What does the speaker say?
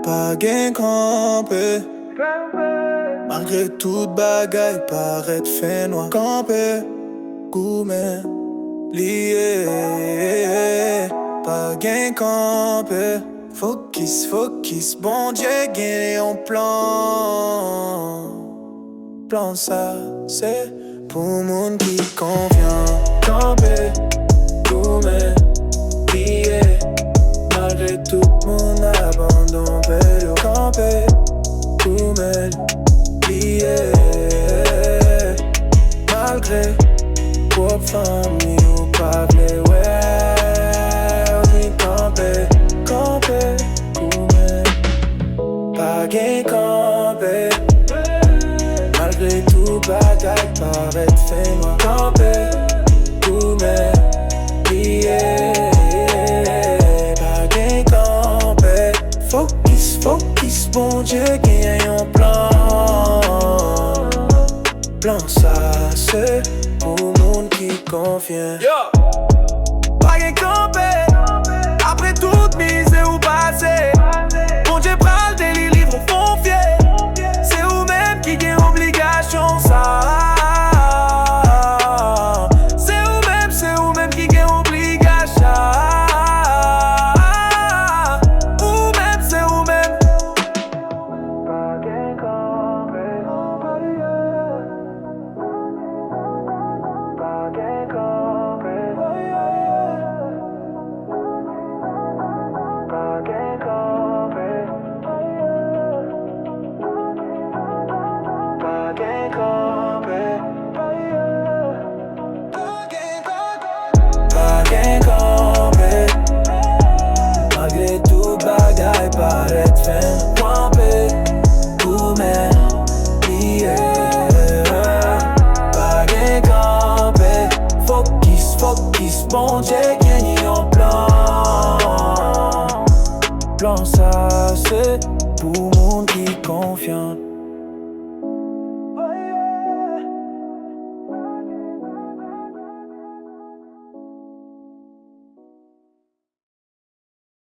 pas gain campé. Malgré toute bagaille, paraît fin noir. Campé, gourmet, lié. Pas gain campé. Focus, focus, bon Dieu, gagne en plan. Plan ça, c'est pour monde qui convient. Campé, gourmet, lié. Malgré tout mon abandon, vélo. Campé, gourmet, lié. Malgré propre famille ou pas les ouais. Oui, campé, campé, gourmet. Pas gain campé. Malgré tout bagaille paraît fait moi. Campé, gourmet, lié. Pas gain campé. Focus, focus, bon Dieu, gagne un plan. Plan ça, c'est pour monde qui confie. Pas gain campé. Après toute mise ou passé. Bon Dieu prend le délit, livre au fond fier. C'est vous-même qui gagne obligation ça. C'est vous-même qui gagne obligation. Vous-même, c'est vous-même. Pas gain campé. Pas gain campé. Pas gain campé. Pas gain campé. Pas gain campé. Malgré tout bagaille paraît fin. Campé, gourmet, lié. Pas gain campé. Focus, focus, bon Dieu, gagne un plan. Plan ça, c'est pour monde qui confiant.